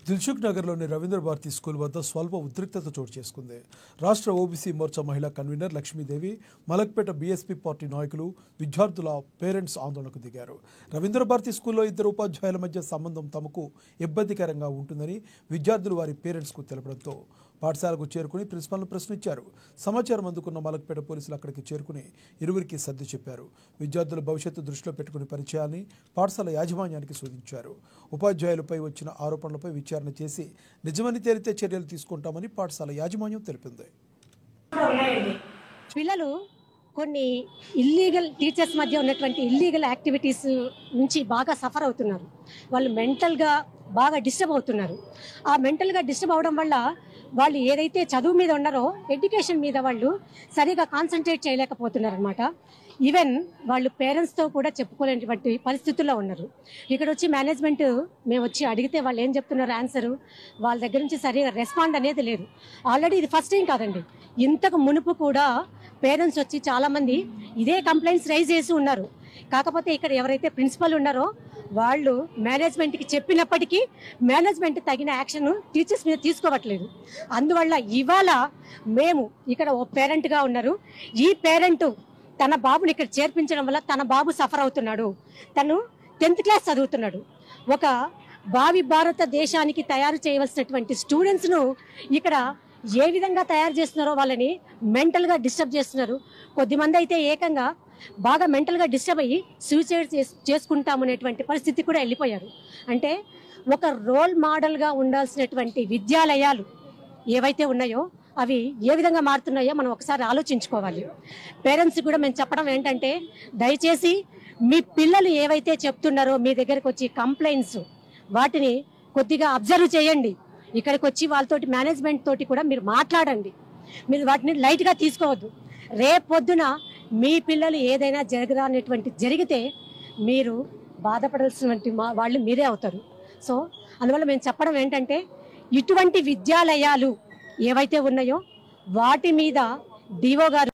దిల్సుఖ్ నగర్లోని రవీంద్ర భారతి స్కూల్ వద్ద స్వల్ప ఉద్రిక్తత చోటు చేసుకుంది. రాష్ట్ర ఓబీసీ మోర్చా మహిళా convener Lakshmidevi, Malakpet BSP party నాయకులు, విద్యార్థుల పేరెంట్స్ ఆందోళనకు దిగారు. రవీంద్ర భారతి స్కూల్లో ఇద్దరు ఉపాధ్యాయుల మధ్య సంబంధం తమకు ఇబ్బందికరంగా ఉంటుందని విద్యార్థులు వారి పేరెంట్స్కు తెలపడంతో పాఠశాలకు చేరుకుని ప్రిన్సిపాల్ను ప్రశ్నించారు. సమాచారం అందుకున్న మలక్పేట పోలీసులు అక్కడికి చేరుకుని ఇరువురికి సర్ది చెప్పారు. విద్యార్థుల భవిష్యత్తు దృష్టిలో పెట్టుకుని పనిచేయాలని పాఠశాల యాజమాన్యానికి సూచించారు. ఉపాధ్యాయులపై వచ్చిన ఆరోపణలపై విచారణ చేసి నిజమని తేలితే చర్యలు తీసుకుంటామని పాఠశాల యాజమాన్యం తెలిపింది. పిల్లలు కొన్ని ఇల్లీగల్ టీచర్స్ మధ్య ఉన్నటువంటి ఇల్లీగల్ యాక్టివిటీస్ నుంచి బాగా సఫర్ అవుతున్నారు. వాళ్ళు మెంటల్గా బాగా డిస్టర్బ్ అవుతున్నారు. ఆ మెంటల్గా డిస్టర్బ్ అవడం వల్ల వాళ్ళు ఏదైతే చదువు మీద ఉన్నారో ఎడ్యుకేషన్ మీద వాళ్ళు సరిగా కాన్సన్ట్రేట్ చేయలేకపోతున్నారు అనమాట. ఈవెన్ వాళ్ళు పేరెంట్స్తో కూడా చెప్పుకోలేనటువంటి పరిస్థితుల్లో ఉన్నారు. ఇక్కడ వచ్చి మేనేజ్మెంట్ మేము వచ్చి అడిగితే వాళ్ళు ఏం చెప్తున్నారు ఆన్సరు, వాళ్ళ దగ్గర నుంచి సరిగా రెస్పాండ్ అనేది లేదు. ఆల్రెడీ ఇది ఫస్ట్ టైం కాదండి, ఇంతకు మునుపు కూడా పేరెంట్స్ వచ్చి చాలామంది ఇదే కంప్లైంట్స్ రైజ్ చేసి ఉన్నారు. కాకపోతే ఇక్కడ ఎవరైతే ప్రిన్సిపల్ ఉన్నారో వాళ్ళు మేనేజ్మెంట్కి చెప్పినప్పటికీ మేనేజ్మెంట్ తగిన యాక్షన్ టీచర్స్ మీద తీసుకోవట్లేదు. అందువల్ల ఇవాళ మేము ఇక్కడ ఓ పేరెంట్గా ఉన్నారు. ఈ పేరెంట్ తన బాబుని ఇక్కడ చేర్పించడం వల్ల తన బాబు సఫర్ అవుతున్నాడు. తను 10th క్లాస్ చదువుతున్నాడు. ఒక భావి భారతదేశానికి తయారు చేయవలసినటువంటి స్టూడెంట్స్ను ఇక్కడ ఏ విధంగా తయారు చేస్తున్నారో వాళ్ళని మెంటల్గా డిస్టర్బ్ చేస్తున్నారు. కొద్దిమంది అయితే ఏకంగా బాగా మెంటల్గా డిస్టర్బ్ అయ్యి సూసైడ్ చేసుకుంటామనేటువంటి పరిస్థితి కూడా వెళ్ళిపోయారు. అంటే ఒక రోల్ మోడల్గా ఉండాల్సినటువంటి విద్యాలయాలు ఏవైతే ఉన్నాయో అవి ఏ విధంగా మారుతున్నాయో మనం ఒకసారి ఆలోచించుకోవాలి. పేరెంట్స్ కూడా మేము చెప్పడం ఏంటంటే, దయచేసి మీ పిల్లలు ఏవైతే చెప్తున్నారో మీ దగ్గరకు వచ్చి కంప్లైంట్స్ వాటిని కొద్దిగా అబ్జర్వ్ చేయండి. ఇక్కడికి వచ్చి వాళ్ళతోటి మేనేజ్మెంట్ తోటి కూడా మీరు మాట్లాడండి. మీరు వాటిని లైట్గా తీసుకోవద్దు. రేపొద్దున మీ పిల్లలు ఏదైనా జరిగితే మీరు బాధపడాల్సినటువంటి వాళ్ళు మీరే అవుతారు. సో అందువల్ల మేము చెప్పడం ఏంటంటే, ఇటువంటి విద్యాలయాలు ఏవైతే ఉన్నాయో వాటి మీద డిఓ గారు